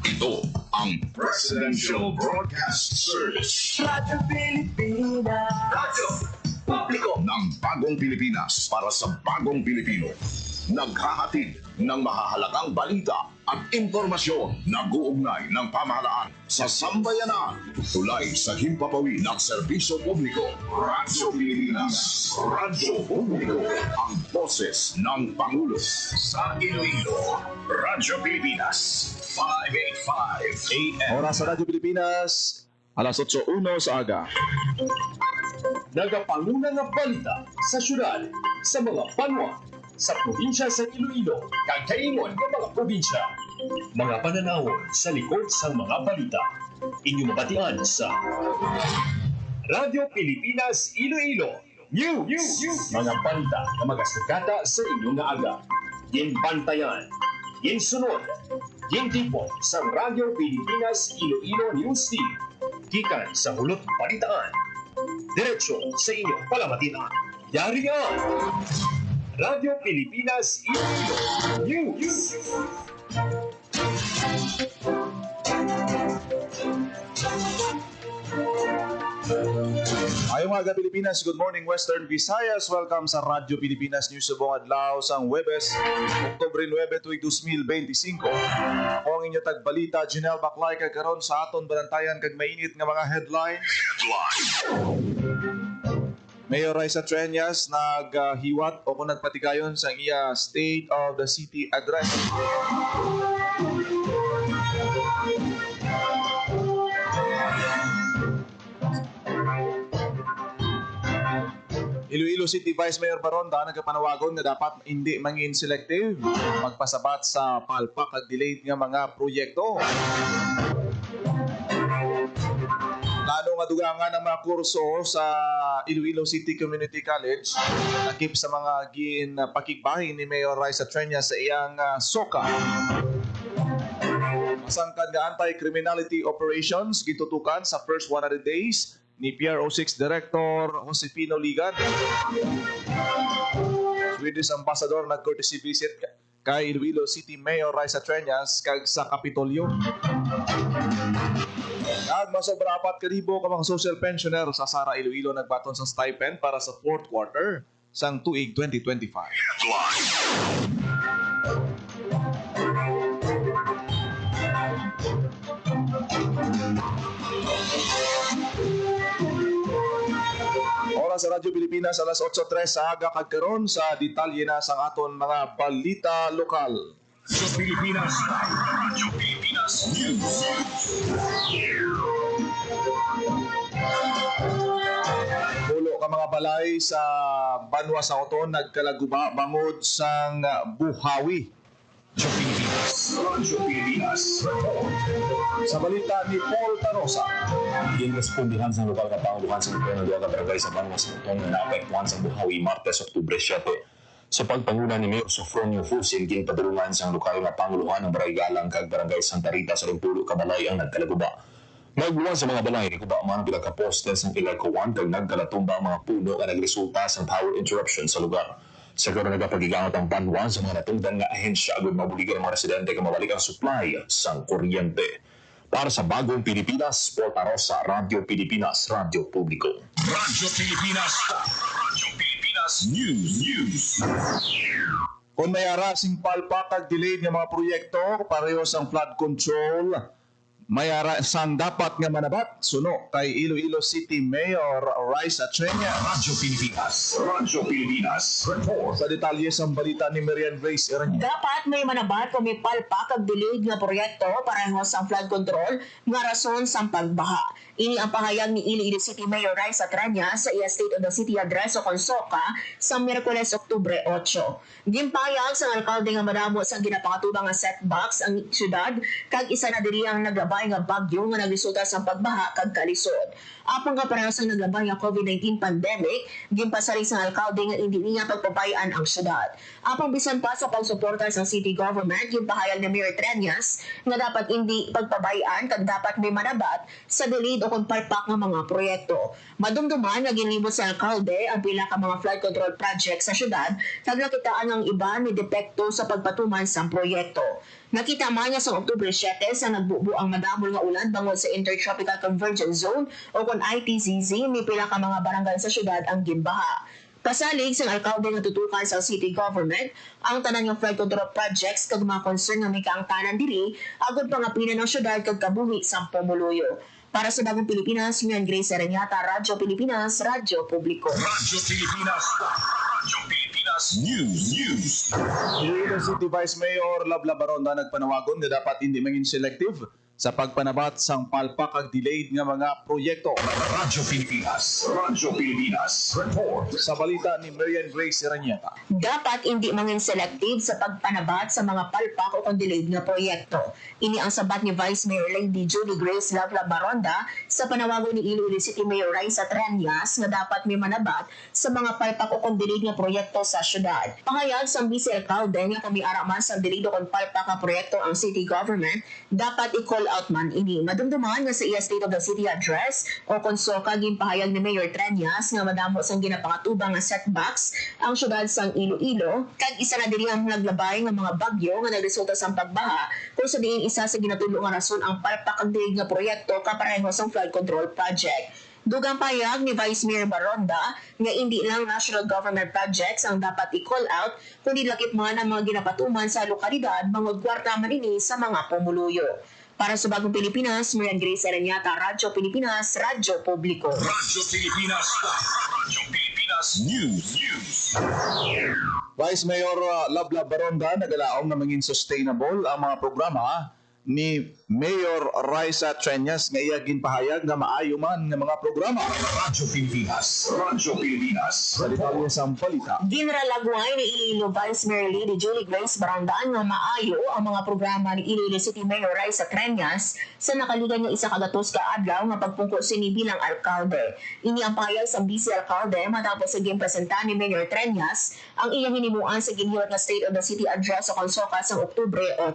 Ito ang Presidential Broadcast Service. Radyo Pilipinas. Radyo Publiko ng Bagong Pilipinas para sa Bagong Pilipino. Naghahatid ng mahahalagang balita at impormasyon na guugnay ng pamahalaan sa sambayanan. Tulay sa himpapawid ng serbisyo publiko. Radyo Pilipinas. Radyo Publiko. Ang boses ng Pangulo. Sa Iloilo. Radyo Pilipinas. 585 AM. Oras sa Radyo Pilipinas, alas 8:01 sa aga. Nagapanguna nga balita sa syudad, sa mga banwa, sa probinsya sa Iloilo, kag kaingon ng mga probinsya. Mga pananawon sa likod sa mga balita. Inyong mabatian sa Radyo Pilipinas Iloilo News. Mga balita na magasugata sa inyong nga aga. Ginbantayan, ginsunod, gintipon sa Radyo Pilipinas Iloilo News Team. Gikan sa hulot balitaan. Diretso sa inyong palamatinan. Yari nga! Radyo Pilipinas Iloilo News. Ayong aga Pilipinas, good morning Western Visayas. Welcome sa Radyo Pilipinas News subong adlaw sang Huwebes, Oktubre 9, 2025. Ako ang inyo tagbalita, Janelle Baclay, kag karon sa aton banantayan kag mainit nga mga headlines. Mayor Raisa Treñas naghiwat o kung nagpatigayon sa iya State of the City Address. Iloilo City Vice Mayor Baronda nagapanawagon nga dapat hindi mangin selective magpasabat sa palpak at delayed nga mga proyekto. Lalo nga dugangan ang mga kurso sa Iloilo City Community College nakip sa mga pakigbahin ni Mayor Raisa Treñas sa iyang SOCA. Masangkad nga anti-criminality operations gitutukan sa first 100 days ni PRO6 Director Josefino Ligan. Swedish Ambassador nag-courtesy visit kay Iloilo City Mayor Raisa Treñas kag sa Kapitolyo. Nagmasobra 4,000 ka mga social pensioner sa Sara Iloilo nagbaton sa stipend para sa fourth quarter sang tuig 2025. Oras sa Radyo Pilipinas, alas 8:03 sa aga kagkaron sa detalye na sang aton mga balita lokal. Sa Pilipinas, Radyo Pilipinas News. Pulo ka mga balay sa Banwa sa Oton nagkalaguba bangod sang buhawi. Sa Pilipinas, Radyo Pilipinas Report. Sa balita ni Paul Tarosa. Ginrespondihan sa lokal na panguluhan sa gobyerno ng barangay sa Banwa sa Utong na naapektuhan sa buhawi Martes, Oktubre 7. Sa pagpanguna ni Mayor Sofronio Fusil, ginpadulungan sa lokal na panguluhan ng Barangay Galang kag Barangay Santa Rita sa Rimpulo Kabalay ang nagkalaguba. Magbuwan sa mga balay ni kuba man pila ka postes ng ilagkuwan kag nagdalatumba ang mga puno nga nagresulta sa power interruption sa lugar. Sa karon nagapagigamit ang Banwa sa mga natungdan nga ahensya agud mabuligan ang mga residente nga mabalik ang supply sang kuryente. Para sa Bagong Pilipinas, Porta Rosa, Radyo Pilipinas, Radyo Publiko. Radyo Pilipinas. Radyo Pilipinas News. Kung may arasing palpak kag delayed nga mga proyekto pareho sang flood control, may arasang dapat nga manabat suno kay Iloilo City Mayor Raisa Treñas. Radyo Pilipinas. Radyo Pilipinas Report. Sa detalye sang balita ni Marian Grace Eranya. Dapat may manabat kung may palpak kag delayed nga proyekto parehas ang flood control nga rason sang pagbaha. Ini ang pahayag ni Iloilo City Mayor Raisa Treñas sa iya State of the City Address o Konsoka sa Miyerkules, Oktubre 8. Gimpayag sa alkalde nga madamo sa ginapakatubang nga setbacks ang syudad kag isa na diri ang naglabay nga bagyo nga nagresulta sa pagbaha kag kalisod. Apang ka parehas ang naglabay nga COVID-19 pandemic, gimpasari sa alkalde nga hindi niya pagpabayaan ang syudad. Apang bisan pa sa pagsuporta sa city government, gimpahayag ni Mayor Treñas nga dapat hindi pagpabayaan kag dapat may manabat sa delayed o kon palpak nga mga proyekto. Madumduman nga ginlibot sa alkalde ang pila ka mga flood control project sa syudad kag nakitaan ang iba ni depekto sa pagpatuman sa proyekto. Nakita man niya sa Oktubre 7 sa nagbubu ang madamol nga ulan bangod sa Intertropical Convergence Zone o kon ITCZ ni pila ka mga barangay sa syudad ang ginbaha. Pasalig sa alkalde nga tutukan sa city government ang tanan nga flood control projects kag mga concern nga may kaangtanan diri agud pangapinan ng syudad kag kabuhi sa pamuluyo. Para sa Bagong Pilipinas, Mian Grace Arañata, Radyo Pilipinas, Radyo Publiko. Radyo Pilipinas. Radyo Pilipinas News. Iloilo City Vice Mayor Labla Baronda nagpanawagon nga dapat hindi maging selective sa pagpanabat sang palpak ag delayed nga mga proyekto. Radyo Pilipinas. Radyo Pilipinas. Report. Sa balita ni Marian Grace Arañeta. Dapat hindi mangin selective sa pagpanabat sa mga palpak o delayed nga proyekto. Ini ang sabat ni Vice Mayor Lady Julie Grace Labla Baronda sa panawagon ni Iloilo City Mayor Raisa Treñas nga dapat may manabat sa mga palpak o delayed nga proyekto sa syudad. Pangayag sa Vice Alcalde nga kumiara man sa delayed o palpak nga proyekto ang city government, dapat i-call out man ini. Madumduman nga sa iya State of the City Address o konsoka ginpahayag ni Mayor Treñas nga madamo sang ginapangatubang nga setbacks ang syudad sang Iloilo kag isa na diri ang naglabay nga mga bagyo nga nagresulta sa pagbaha kung sa diin isa sa ginatulo nga rason ang palpak ag delayed nga proyekto kapareho sa flood control project. Dugang payag ni Vice Mayor Baronda nga hindi lang national government projects ang dapat i-call out kundi lakip man ang mga ginapatuman sa lokalidad mga kwarta man ini sa mga pumuluyo. Para sa Bagong Pilipinas, Marian Grace Arañata, Radyo Pilipinas, Radyo Publiko. Radyo Pilipinas. Radyo Pilipinas News. Vice Mayor Labla Baronda nagalaom na maging sustainable ang mga programa ni Mayor Raisa Treñas nga iya ginpahayag nga maayo man nga mga programa. Radyo Pilipinas. Radyo Pilipinas. Sa detalye sa balita. Ginralagway ni Iloilo Vice Mayor Lady Julie Grace Barandaan nga maayo ang mga programa ni Iloilo City Mayor Raisa Treñas sa nakaligan nga isa kagatos ka adlaw nga pagpungko sini bilang alkalde. Ini ang pahayag sa Vice Alkalde matapos sa ginpresenta ni Mayor Treñas ang iyang hinimuan sa ginhiwat nga State of the City Address sa konsoka sa Oktubre 8.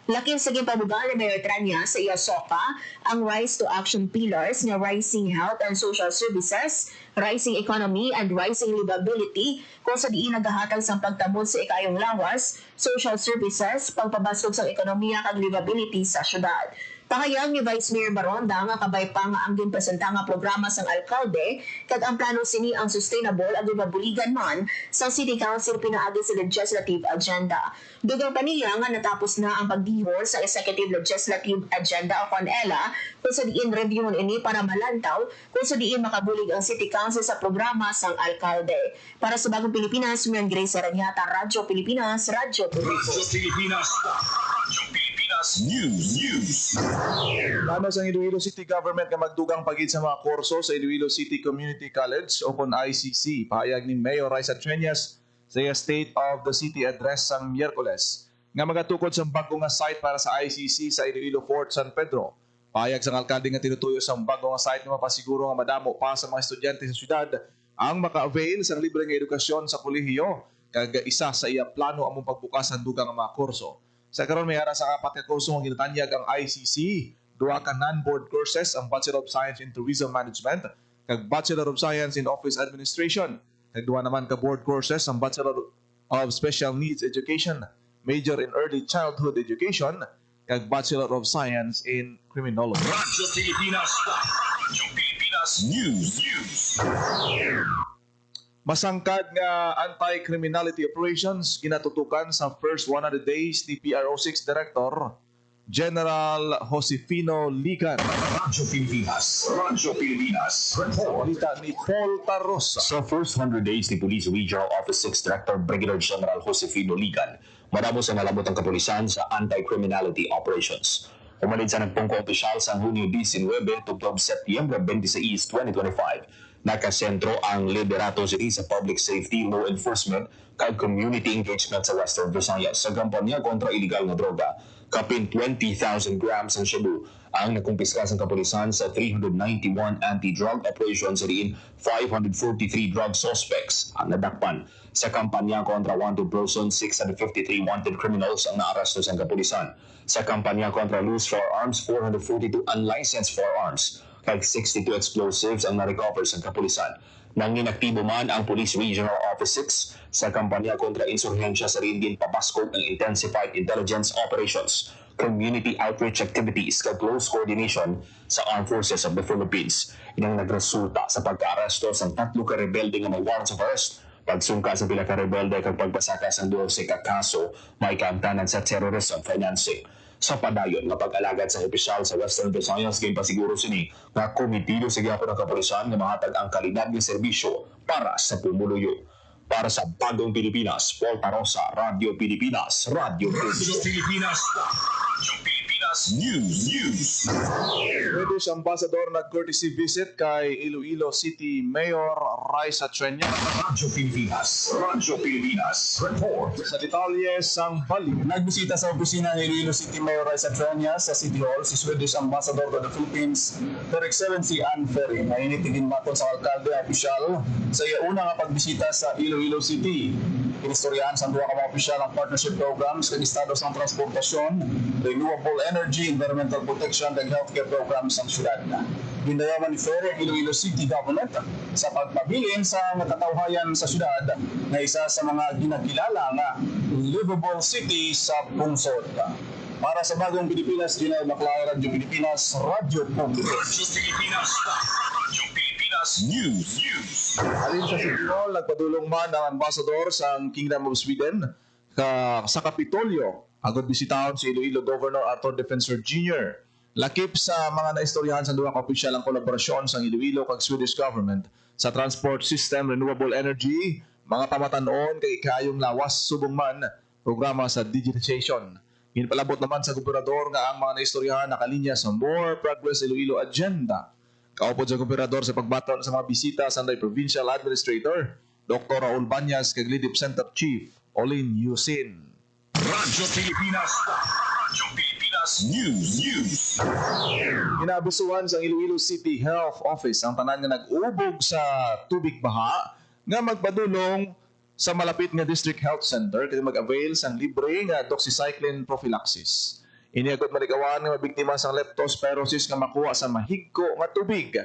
Lakin sa gipabugal ni Mayor Treñas sa iya soka ang Rise to Action Pillars nga Rising Health and Social Services, Rising Economy and Rising Livability kung sa diin nagahatag sa pagtabod sa ikayong lawas, social services, pagpabasog sa ekonomiya kag livability sa syudad. Pahayag ni Vice Mayor Baronda nga kabay pa nga ang ginpresenta nga programa sang alkalde kag ang plano sini ang sustainable ag mabuligan man sa City Council pinaagi sa legislative agenda. Dugang pa niya nga natapos na ang pagdihor sa Executive Legislative Agenda o CONELA kung sa diin reviewon ini para malantaw kung sa diin makabulig ang City Council sa programa sang alkalde. Para sa Bagong Pilipinas, Mian Grace Arañata, Radyo Pilipinas, Radyo Publiko. Radyo Pilipinas. Radyo Pilipinas News. Plano sa Iloilo City Government nga magdugang pagid sa mga kurso sa Iloilo City Community College o kon ICC. Pahayag ni Mayor Raisa Treñas sa State of the City Address sang Miyerkules nga magatukod sa bago nga site para sa ICC sa Iloilo Fort San Pedro. Pahayag sang alkalde nga tinutuyo sa bago nga site nga mapasiguro nga madamo pa sa mga estudyante sa syudad ang maka-avail sa libre nga edukasyon sa kolehiyo kag isa sa iya plano among pagbukas ang dugang nga mga kurso. Sa karon may ara sa apat ka kurso nga ginatanyag ang ICC, duha ka non-board courses ang Bachelor of Science in Tourism Management kag Bachelor of Science in Office Administration. Kag duha naman ka board courses ang Bachelor of Special Needs Education, Major in Early Childhood Education kag Bachelor of Science in Criminology. Radyo Pilipinas. Radyo Pilipinas News. Masangkad nga anti-criminality operations ginatutukan sa first 100 days ni PRO6 Director General Josefino Ligan. Radyo Pilipinas. Radyo Pilipinas. Report. Balita ni Paul Tarosa. Sa first 100 days ni Police Regional Office 6 Director Brigadier General Josefino Ligan, madamo sa nalabot ang kapulisan sa anti-criminality operations. Umanid sa nagpungko opisyal sa Hunyo 19 tubtob Setyembre 26, 2025. Nakasentro ang liderato city sa public safety, law enforcement, kag community engagement sa Western Visayas sa kampanya kontra illegal nga droga. Kapin 20,000 grams ng shabu ang nakumpiska sa kapulisan sa 391 anti-drug operations sa diin 543 drug suspects ang nadakpan. Sa kampanya kontra wanted persons, 653 wanted criminals ang naaresto sa kapulisan. Sa kampanya kontra loose firearms, 442 unlicensed firearms kag 62 explosives ang na-recover sa kapulisan. Nanginaktibo man ang Police Regional Office 6 sa kampanya kontra insurhensya sa rin pabaskog ng intensified intelligence operations, community outreach activities kag close coordination sa Armed Forces of the Philippines. Inang nagresulta sa pagka-aresto sa 3 ka rebelde nga may warrants of arrest, pagsungka sa pila ka rebelde kag pagpasaka sa 12 ka kaso may kaamtanan sa terrorism financing. Sa padayon nga pag-alagad sa opisyal sa Western Visayas kay pasiguro sini nga komitido sa gyapon ng kapulisan nga mahatag ang kalidad ng serbisyo para sa pumuluyo. Para sa Bagong Pilipinas, Paul Tarosa, Radio Pilipinas, Radio Pilipinas. Radyo Pilipinas News. Swedish Ambassador nag-courtesy visit kay Iloilo City Mayor Raisa Trenya. Radyo Pilipinas. Radyo Pilipinas. Report. Sa detalye sang balik. Nagbisita sa opisina ni Iloilo City Mayor Raisa Trenya sa City Hall si Swedish Ambassador to the Philippines, Her Excellency Ann Ferry. Nainitigin maton sa alkalde opisyal sa iya una nga pagbisita sa Iloilo City. Inistoryahan sa duha ka mga opisyal ang partnership programs kag estado sa transportasyon, renewable energy, environmental protection kag healthcare programs sa syudad. Gindayaman ni Ferry ang Iloilo City Government sa pagpabilin sa katawhayan sa syudad na isa sa mga ginakilala nga livable city sa pungsod. Para sa Bagong Pilipinas, General Maclay, Radio Pilipinas, Radio Public. Radyo Pilipinas. Radyo Pilipinas News. Alin sa City Hall, nagpadulong man ang ambassador sa Kingdom of Sweden sa Kapitolyo. Agad bisitahon si Iloilo Governor Arthur Defensor Jr. Lakip sa mga naistoryahan sa duha ka opisyal ang kolaborasyon sa Iloilo kag Swedish government sa transport system, renewable energy, mga pamatanon kay ikayong lawas subong man programa sa digitization. Ginpalabot naman sa gobernador nga ang mga naistoryahan nakalinya sa More Progress Iloilo Agenda. Kaupod sa gobernador sa pagbaton sa mga bisita sa Provincial Administrator, Dr. Raul Banyas kag Leadip Center Chief Olin Yusin. Radyo Pilipinas. Radyo Pilipinas News. Inabisuhan sa Iloilo City Health Office ang tanan nga nag-ubog sa tubig baha nga magpadulong sa malapit nga District Health Center kaya mag-avail sang libre nga doxycycline prophylaxis. Iniagod manigawan nga mabiktima sang leptospirosis nga makuha sa mahigko nga tubig.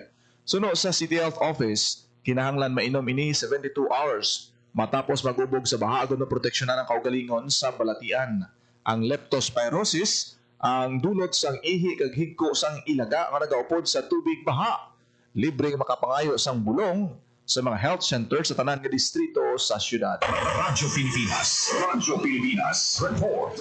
Suno sa City Health Office, kinahanglan mainom ini 72 hours matapos magubog sa baha agad na proteksyonan ang kaugalingon sa balatian. Ang leptospirosis ang dulot sang ihi kag higko sang ilaga nga nagaupod sa tubig baha. Libre makapangayo sang bulong sa mga health center sa tanan nga distrito sa syudad. Radyo Pilipinas. Radyo Pilipinas. Report.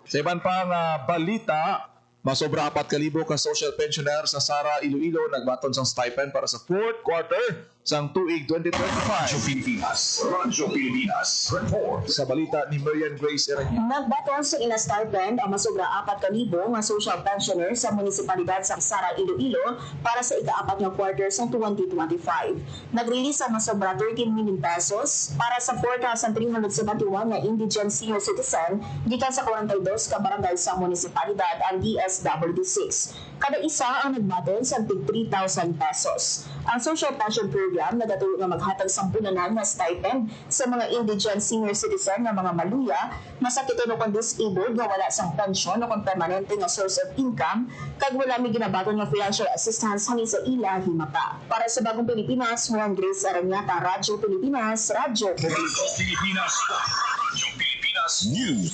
Sa iban pang balita, masobra 4,000 ka social pensioner sa Sara, Iloilo nagbaton sang stipend para sa 4th quarter sang tuig Radyo 2025. Pilipinas. Radyo Pilipinas. Report. Sa balita ni Marian Grace Eranya. Nagbaton sa ina stipend ang masobra 4,000 nga social pensioner sa munisipalidad sa Sara, Iloilo para sa ika-4 nga quarter sa 2025. Nag-release ang masobra 13 million pesos para sa 4,371 nga indigent senior citizen gikan sa 42 ka barangay sa munisipalidad ang DSWD6. Kada isa ang nagbaton sa tig 3,000 pesos. Ang social pension program nagatulong nga maghatag sang punanan nga stipend sa mga indigent senior citizen nga mga maluya, masakiton o kung disabled nga wala sang pensyon o kung permanente nga source of income, kag wala may ginabaton nga financial assistance hangin sa ila himata. Para sa Bagong Pilipinas, Juan Grace Aranyata, Radyo Pilipinas, Radyo Pilipinas. Radyo Pilipinas News.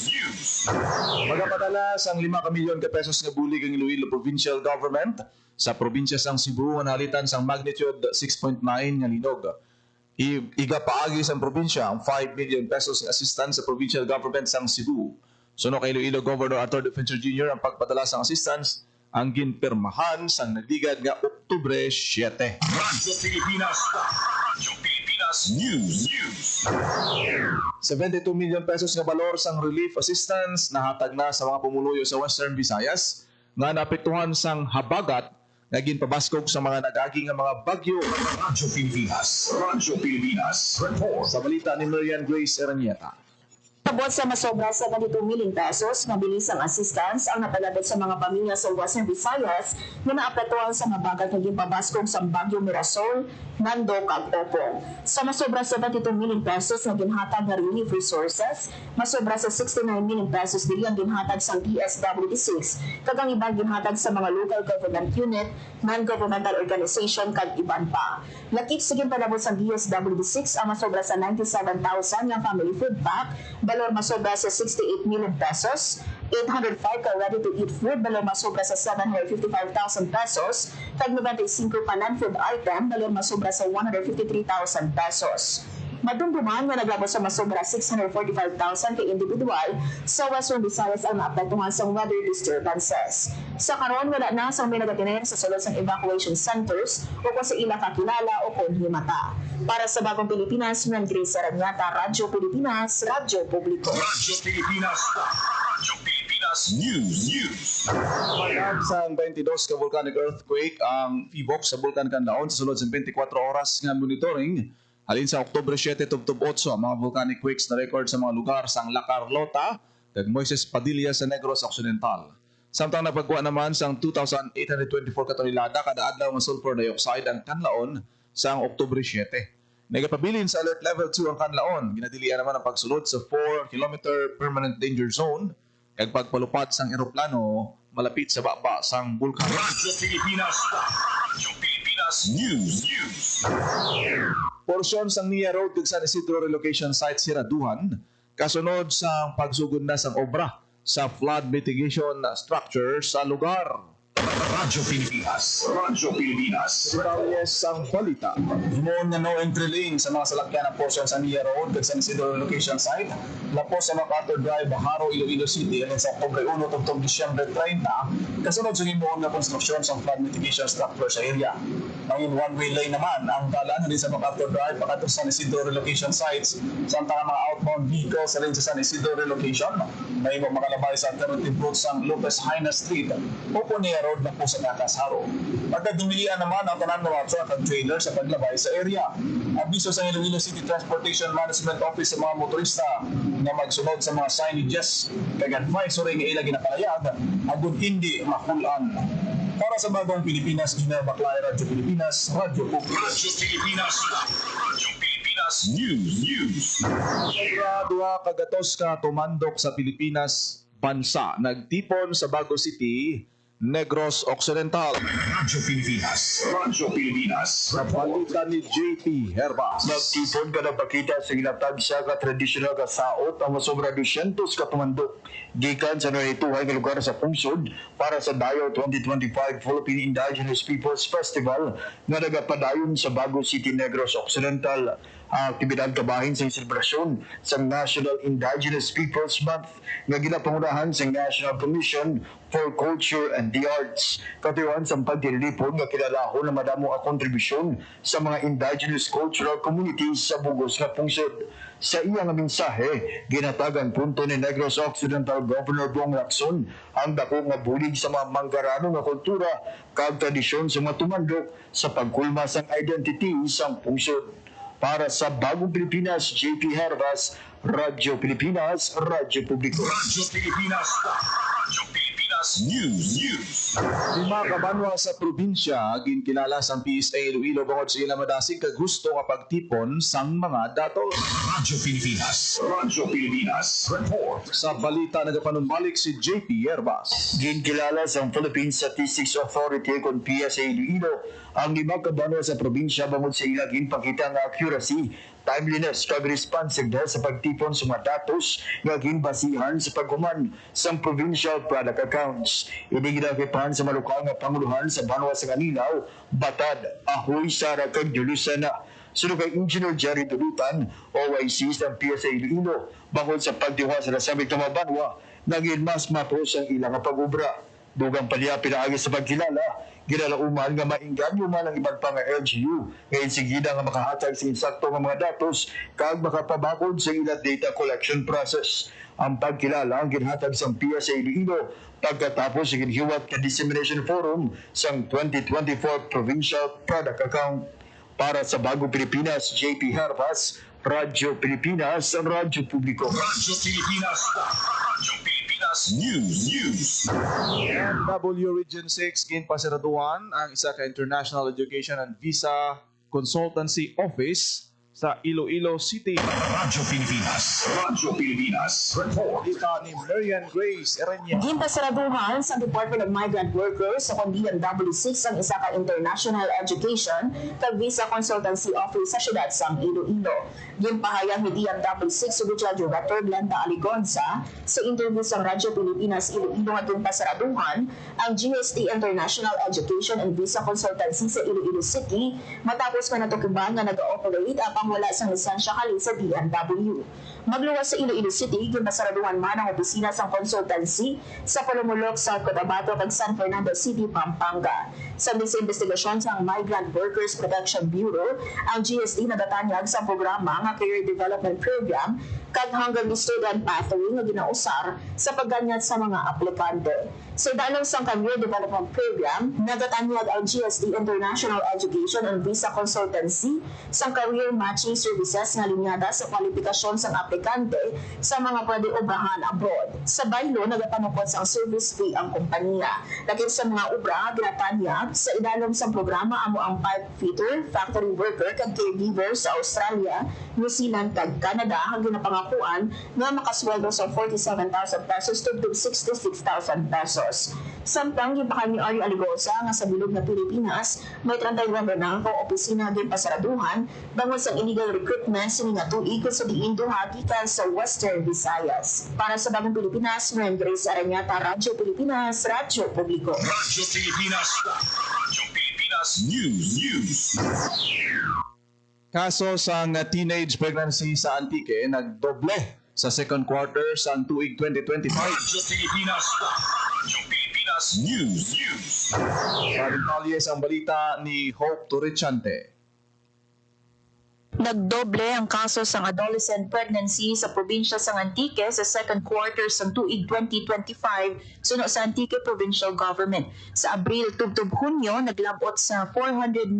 Magapadala sang 5 milyon ka pesos nga bulig ang Iloilo Provincial Government sa probinsya sang Cebu nga nalitan sang magnitude 6.9 nga linog. Iga paagi sang probinsya ang 5 million pesos nga assistance sa provincial government sang Cebu. Suno kay Iloilo Governor Arthur Defensor Jr. ang pagpadala sang assistance ang ginpirmahan sang nagdigad nga Oktubre 7. Radyo Pilipinas. Radyo Pilipinas News. 72 million pesos nga balor sang relief assistance nahatag na sa mga pumuluyo sa Western Visayas nga naapektuhan sang habagat nga ginpabaskog sa mga nagaging nga mga bagyo. Radyo Pilipinas. Radyo Pilipinas. Report. Sa balita ni Marian Grace Eranyeta. Abot sa masobra sa 22 million pesos, mabilis ang assistance ang napalabot sa mga pamilya sa Western Visayas na naapektuhan sa mabagal naging pabaskong sa Bagyo Mirasol, Nando, Cag-Opong. Sa masobra sa 22 million pesos na ginhatag na relief resources, masobra sa 69 million pesos dili ang ginhatag sa DSWD6, kagang ibang ginhatag sa mga local government unit, non-governmental organization, kag iban pa. Lakip sa ginpalabot sa DSWD6 ang masobra sa 97,000 ng family food pack, balor masobra sa 68 million pesos, 805 ka ready-to-eat food, balor masobra sa 755,000 pesos, tag 95 pa non-food item, balor masobra sa 153,000 pesos. Madumduman nga naglabot sa masobra 645,000 kay individual sa Western Visayas ang naapektuhan sa weather disturbances. Sa karon wala na sa may nagatinayan sa sulod ng evacuation centers o kung sa ila kakilala o kung himata. Para sa Bagong Pilipinas, Mian Grace Aranyata, Radyo Pilipinas, Radyo Publiko. Radyo Pilipinas. Radyo Pilipinas News. Mayroon sa 22 ka volcanic earthquake ang PBOC sa Bulkan Canlaon sa sulod sa 24 oras nga monitoring. Halin sa Oktubre 7 tubtob 8 ang mga volcanic quakes na record sa mga lugar sa La Carlota kag Moises Padilla sa Negros Occidental. Samtang napagkuha naman sa 2,824 katonelada kada adlaw ng sulfur dioxide ang Canlaon sa Oktubre 7. Nagapabilin sa alert level 2 ang Canlaon. Ginadilian naman ang pagsulod sa 4-kilometer permanent danger zone kag pagpalupad sang eroplano malapit sa baba sang bulkan. Radyo Pilipinas. Radyo Pilipinas News. Porsyon sang Nia Road kag San Isidro relocation site siraduhan kasunod sa pagsugod na sang obra sa flood mitigation structure sa lugar. Radyo Pilipinas. Radyo Pilipinas. Detalles sang balita. Himoon nga no entry lane sa mga salakyan ng portion sa Nia Road kag San Isidro location site. Lapos sa MacArthur Drive, Baharo, Iloilo City alin sa Oktubre 1 tungtong Disyembre 30 kasunod sa himoon nga konstruksyon sa flood mitigation structure sa area. Ngayon one-way lane naman ang dalan din sa MacArthur Drive pagkatapos sa San Isidro relocation sites. Samtang ang mga outbound vehicles alin sa San Isidro relocation may makalabay sa alternative route sa Lopez Haina Street o Nia Road na po sa Nakas Haro. Pagkadumilian naman ang tanan ng mga truck at trailer sa paglabay sa area. Abiso sa Iloilo City Transportation Management Office sa mga motorista na magsunod sa mga signages kag advisory nga ila ginapalayag agud hindi makulan. Para sa Bagong Pilipinas, Gina Baklay, Radyo Pilipinas, Radyo Publiko. Radyo Pilipinas. Radyo Pilipinas News. Duha kagatos ka tumandok sa Pilipinas bansa nagtipon sa Bago City, Negros Occidental. Radyo Pilipinas. Radyo Pilipinas. Balita ni JP Herbas. Nagtipon ka na pakita sa ginatag siya ka traditional ka saot ang masobra 200 ka tumandok gikan sa naituhay nga lugar sa Pungsod para sa Dayo 2025 Philippine Indigenous Peoples Festival nga nagapadayon sa Bago City, Negros Occidental. Ang aktibidad kabahin sa selebrasyon sa National Indigenous Peoples Month nga ginapangunahan sa National Commission for Culture and the Arts. Katuyan sa pagdilipon nga kilalahon na madamo ang kontribusyon sa mga indigenous cultural communities sa Bugos nga Pungsod. Sa iyang mensahe, ginatagan punto ni Negros Occidental Governor Bong Lacson ang dako nga bulig sa mga manggarano nga kultura kag tradisyon sa mga tumandok sa pagkulma sang identity sa Pungsod. Para sa Bagong Pilipinas, JP Herbas, Radyo Pilipinas, Radyo Publiko. Radyo Pilipinas. Radyo Pilipinas News. Lima ka banwa sa probinsya ginkilala sang PSA Iloilo bangod sa ilang madasig kag gusto nga pagtipon sang mga datos. Radyo Pilipinas. Radyo Pilipinas. Report. Sa balita nagapanumbalik si JP Herbas. Ginkilala sa Philippine Statistics Authority kung PSA Iloilo ang lima ka banwa sa probinsya bangod sa ilang ginpakita nga accuracy, timeliness kag responsiveness sa pagtipon sa mga datos nga ginbasihan sa paghuman sa provincial product accounts. Ini ginakipan sa malukang nga panguluhan sa banwa sa Kaninaw, Batad, Ahoy, Sara kag Dulusana. Sunod kay Engineer Jerry Dulutan, OIC ng PSA Iloilo, bangod sa pagdiwa sa nasabing mga banwa, naging mas mapos ang ilang pag-ubra. Dugang paniya pinaagi sa pagkilala, ginalauman nga maingganyo man ang ibang pang LGU ngayon sigida nga makahatag sa insakto nga mga datos kag makapabakod sa ilang data collection process. Ang pagkilala ang ginhatag sa PSA Iloilo pagkatapos sa ginhiwat ka Dissemination Forum sa 2024 Provincial Product Account. Para sa Bagong Pilipinas, JP Herbas, Radyo Pilipinas, ang radyo publiko. Radyo Pilipinas. Radyo Pilipinas News. W Region 6 ginpasiraduhan ang isa ka International Education and Visa Consultancy Office sa Iloilo City. Radyo Pilipinas. Radyo Pilipinas. Report. Dita ni Marian Grace Erenya. Ginpasaraduhan sa Department of Migrant Workers sa DMW6 ang isa ka International Education kag Visa Consultancy Office sa siyudad sang Iloilo. Ginpahayag ni DMW6 Regional Director Glenda Aligonza sa interview sa Radyo Pilipinas Iloilo nga pasaraduhan ang GST International Education and Visa Consultancy sa Iloilo City matapos man natukiban nga nag-ooperate apang wala sang lisensya kali sa DMW. Magluwas sa Iloilo City, ginpasaraduhan man ang opisina sang consultancy sa Palumulok, South Cotabato kag San Fernando City, Pampanga. Sa investigasyon sa Migrant Workers Protection Bureau, ang GST nadatanyag sa programa nga Career Development Program kag hanggang student pathway nga ginausar sa pagganyat sa mga aplikante. Sa dalong sang Career Development Program, nadatanyag ang GST International Education and Visa Consultancy sa career matching services nga linyada sa kwalifikasyon sang aplikante sa mga pwede obrahan abroad. Sa baylo, nagapanukod sa service fee ang kompanya. Lakit sa mga obra, ginatanyag sa idalong sang programa amo ang pipe fitter, factory worker kag caregiver sa Australia, New Zealand kag Canada ang ginapangakuan nga makasweldo sa 47,000 pesos to 66,000 pesos. Samtang gipakan ni Ario Aligosa nga sa bilog na Pilipinas, may 31 na ang opisina din pasaraduhan bangon sa illegal recruitment sini nga tuig sa diindo hagikan sa Western Visayas. Para sa Bagong Pilipinas, Marian Grace Aranyata, Radyo Pilipinas, Radyo Publiko. Radyo Pilipinas. Radyo Pilipinas News. Kaso sang teenage pregnancy sa Antique nagdoble sa second quarter sa tuig 2025. Radyo Pilipinas. Radyo Pilipinas News. Sa detalye ang balita ni Hope Torrechante. Nagdoble ang kaso sang adolescent pregnancy sa probinsya sang Antique sa second quarter sang tuig 2025 suno sa Antique Provincial Government. Sa Abril tubtob Hunyo, naglabot sa 498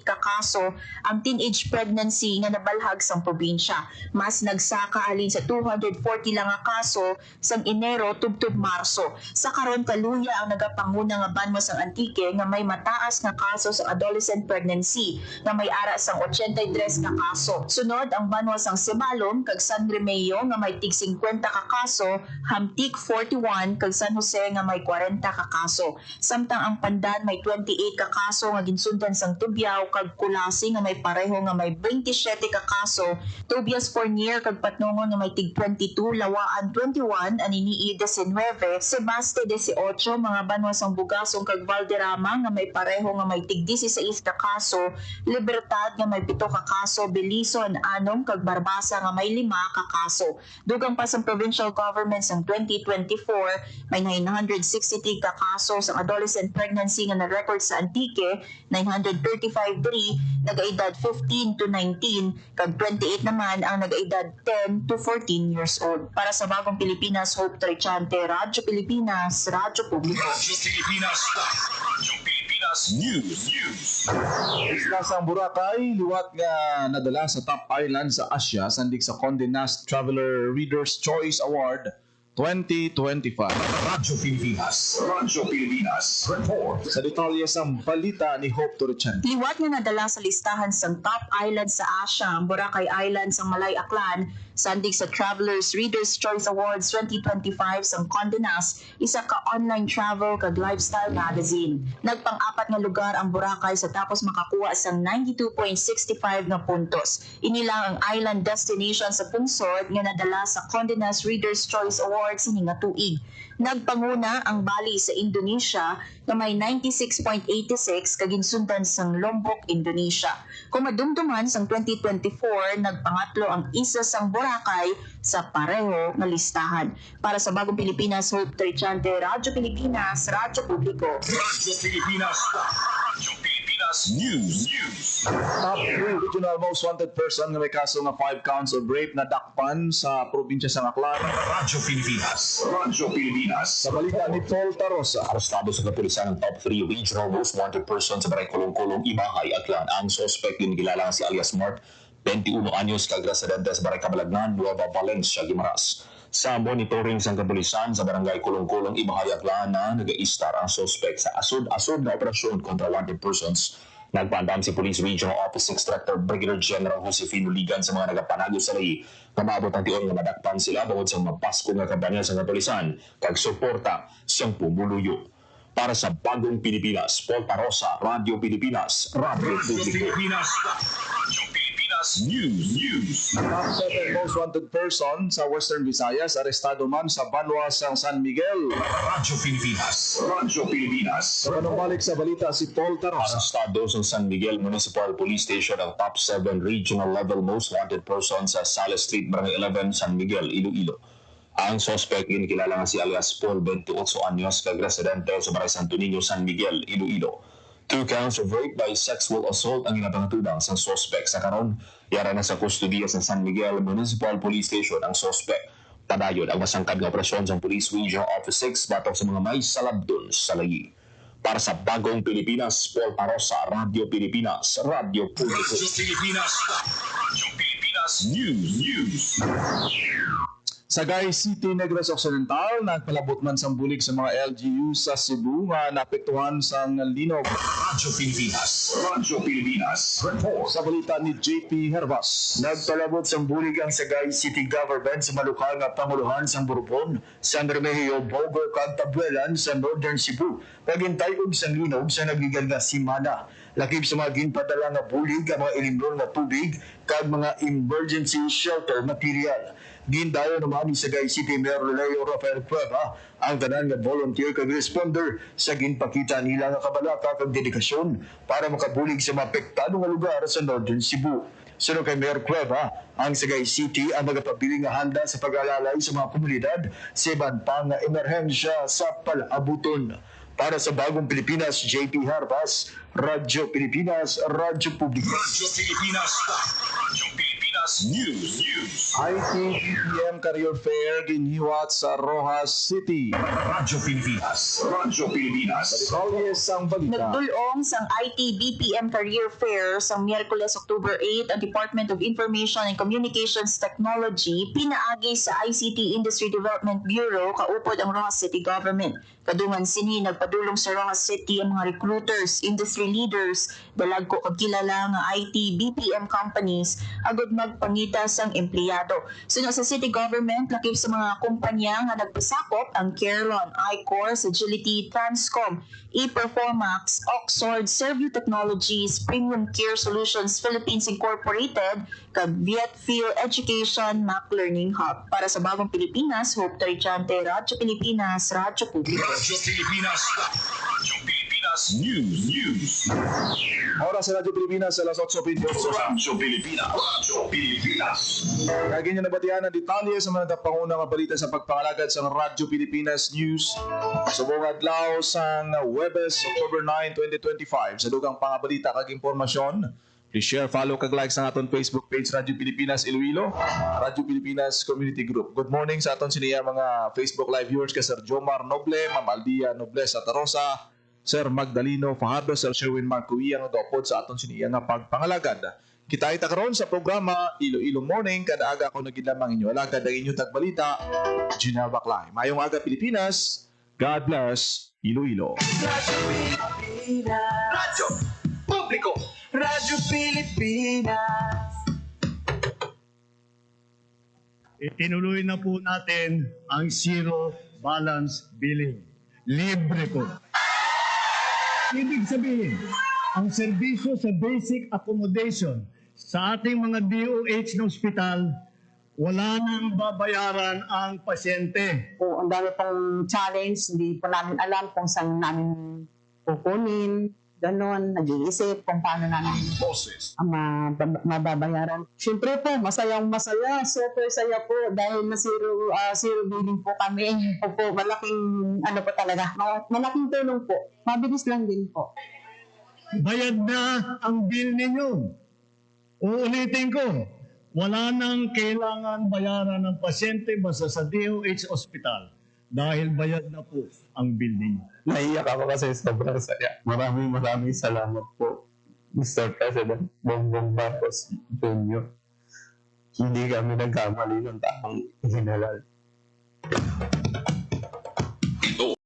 ka kaso ang teenage pregnancy nga nabalhag sang probinsya. Mas nagsaka alin sa 240 lang nga kaso sang Enero tubtob Marso. Sa karon kaluya ang nagapanguna nga banmo sang Antique nga may mataas nga kaso sang adolescent pregnancy nga may ara sang 83 ka kaso. Sunod ang banwa sang Sibalom kag San Remeo nga may tig 50 ka kaso, Hamtik 41 kag San Jose nga may 40 ka kaso. Samtang ang Pandan may 28 ka kaso nga ginsundan sang Tubiao kag Kulasi nga may pareho nga may 27 ka kaso, Tobias Fournier kag Patnongon nga may tig 22, Lawaan 21, Aninii 19, Sebaste 18 mga banwa sang Bugasong kag Valderrama nga may pareho nga may tig 16 ka kaso, Libertad nga may 7 ka kaso, Belison, Anom, kag Barbasa nga may 5 ka kaso. Dugang pa sa provincial government sa 2024, may 963 ka kaso sa adolescent pregnancy nga na-record sa Antique, 935 diri, nag-edad 15 to 19, kag 28 naman ang nag-edad 10 to 14 years old. Para sa Bagong Pilipinas, Hope Torrechante, Radyo Pilipinas, Radyo Publiko. Radyo Pilipinas. Radyo Pilipinas News. Isla sang Boracay, liwat nga nadala sa top island sa Asia sandig sa Condé Nast Traveler Reader's Choice Award 2025. Radyo Pilipinas. Radyo Pilipinas. Report. Sa detalye sang balita ni Hope Torrechante. Liwat nga nadala sa listahan sang top island sa Asia ang Boracay Island sang Malay Aklan sandig sa Travelers Reader's Choice Awards 2025 sang Condé Nast, isa ka online travel kag lifestyle magazine. Nagpang-apat nga lugar ang Boracay sa tapos makakuha sang 92.65 nga puntos. Inilang ang island destination sa pungsod nga nadala sa Condé Nast Reader's Choice Awards ini nga tuig. Nagpanguna ang Bali sa Indonesia na may 96.86 kaginsundan sang Lombok, Indonesia. Kung madumduman sang 2024, nagpangatlo ang isa sang Boracay sa pareho nga listahan. Para sa Bagong Pilipinas, Hope Torrechante, Radyo Pilipinas, Radyo Publiko. Radyo Pilipinas. Radyo Pilipinas News. Top 3 regional most wanted person nga may kaso nga 5 counts of rape na dakpan sa probinsya sang Aklan. Radyo Pilipinas. Radyo Pilipinas. Sa balita ni Paul Tarosa. Arestado sa kapulisan ng top 3 regional most wanted person sa Barangay Kulong-Kulong, Ibahay, Aklan. Ang suspect yung kilala si alias Mark 21 anyos kag residente sa Barangay Kabalagnan, Nueva Valencia, Guimaras. Sa monitoring sa kapulisan sa Barangay Kulong-Kulong, ibahayag lang na nag-i-star ang suspect sa asod-asod na operasyon kontra wanted persons. Nagpaandam si Police Regional Office 6 Director Brigadier General Josefino Ligan sa mga nagapanagyo sa lahi na maabot ang tiyon nga madakpan sila bawod sa mapasko nga kampanya sa kapulisan kag suporta siyang pumuluyo. Para sa Bagong Pilipinas, Paul Parosa, Radio Pilipinas, Radio Publiko. Radyo Pilipinas News. Ang second most wanted person sa Western Visayas, arestado man sa Banwa sang San Miguel. Radyo Pilipinas. Sa panumbalik sa balita si Paul Tarosa. Arestado sa San Miguel Municipal Police Station ang top 7 regional level most wanted person sa Sales Street, Barangay 11, San Miguel, Iloilo. Ang suspect kilala nga si alias Paul, 28 anyos, kag residente sa Barangay Santo Niño, San Miguel, Iloilo. 2 counts of rape by sexual assault ang ginapangatugang sa suspect. Sa karon, yara na sa kustudiya sa San Miguel Municipal Police Station ang suspect. Padayon ang masangkad nga operasyon sa Police Regional Office 6 batok sa mga may salabdon sa layi. Para sa Bagong Pilipinas, Paul Parosa, Radio Pilipinas, Radio Publiko. Radyo Pilipinas News. Sagay City, Negros Occidental, nagpalabot man sang bulig sa mga LGU sa Cebu nga naapektuhan sang linog. Radyo Pilipinas. Report. Sa balita ni JP Hervas. Nagpalabot sa bulig ang Sagay City Government sa malukang nga panguluhan sa Burupon, San Remigio, Bogo, kag Tabuelan sa Northern Cebu. Paghintay og sang linog sa nagligal nga simana. Lakip sa mga ginpadala nga bulig ang mga ilimnon nga tubig kag mga emergency shelter material. Gindayo naman ni Sagay City Mayor Leo Rafael Cueva ang tanan nga volunteer kag responder sa ginpakita nila nga kabalaka kag dedikasyon para makabulig sa mapektado nga lugar sa Northern Cebu. Sunod kay Mayor Cueva, ang Sagay City ang magapabiling nga handa sa pag-alalay sa mga komunidad sa iban pa nga emerhensya sa palabuton. Para sa Bagong Pilipinas, JP Harbas, Radyo Pilipinas, Radyo Publiko. Radyo Pilipinas News. ITBPM Career Fair ginhiwat sa Rojas City. Radyo Pilipinas. Balikalye sang balita. Nagdulong sang IT-BPM Career Fair sa Miyerkules, October 8, ang Department of Information and Communications Technology pinaagi sa ICT Industry Development Bureau kaupod ang Rojas City Government. Kadungan sini nagpadulong sa Rojas City ang mga recruiters, industry leaders, dalagko kag kilala nga IT-BPM companies agud magpangita sang empleyado. Sunod sa City Government, lakip sa mga kumpanya nga nagpasakop ang Carelon, iCourse, Agility, Transcom, ePerformax, Oxford, Serviu Technologies, Premium Care Solutions Philippines Incorporated, kag Vietfield Education, Mac Learning Hub. Para sa Bagong Pilipinas, Hope Tarichante, Radyo Pilipinas, Radyo Publiko. Radyo Pilipinas News. Oras sa Radyo Pilipinas, alas 8:28. Radyo Pilipinas. Kagin niyo nabatihan ang detalye sa mga pangunang balita sa pagpangalagad sa Radyo Pilipinas News. Subong adlaw sa Webes, October 9, 2025. Sa dugang pangabalita kag impormasyon, please share, follow kag like sa aton Facebook page Radyo Pilipinas Iloilo, Radyo Pilipinas Community Group. Good morning sa aton siniya mga Facebook live viewers ka Sir Jomar Noble, Ma'am Aldia Nobles Atarosa, Sir Magdaleno Fajardo, Sir Sherwin Marcuia nga dopod sa aton siniya nga pagpangalagad. Kita karon sa programa Iloilo Morning, kada aga ako nagilamang inyo alagad ang inyong tagbalita, Janelle Baclay. Mayong aga Pilipinas, God bless Iloilo. Radyo Pilipinas. Radyo Publiko. Radyo Pilipinas. Itinuloy na po natin ang zero balance billing. Libre po. Ibig sabihin, ang serbisyo sa basic accommodation sa ating mga DOH na ospital, wala nang babayaran ang pasyente. Po, ang dami pong challenge, hindi po namin alam kung saan namin kukunin, ganon, nag-iisip kung paano namin ang mababayaran. Siyempre po, masayang masaya, super saya po dahil na zero billing po kami. Po, malaking ano po talaga, malaking tulong po. Mabilis lang din po. Bayad na ang bill ninyo. Uulitin ko, wala nang kailangan bayaran ng pasyente basta sa DOH Hospital dahil bayad na po ang bill ninyo. Naiyak ako kasi sobrang saya. Maraming salamat po. Mr. President Bongbong Marcos Jr. Hindi kami nagkamali ng taong hinalal.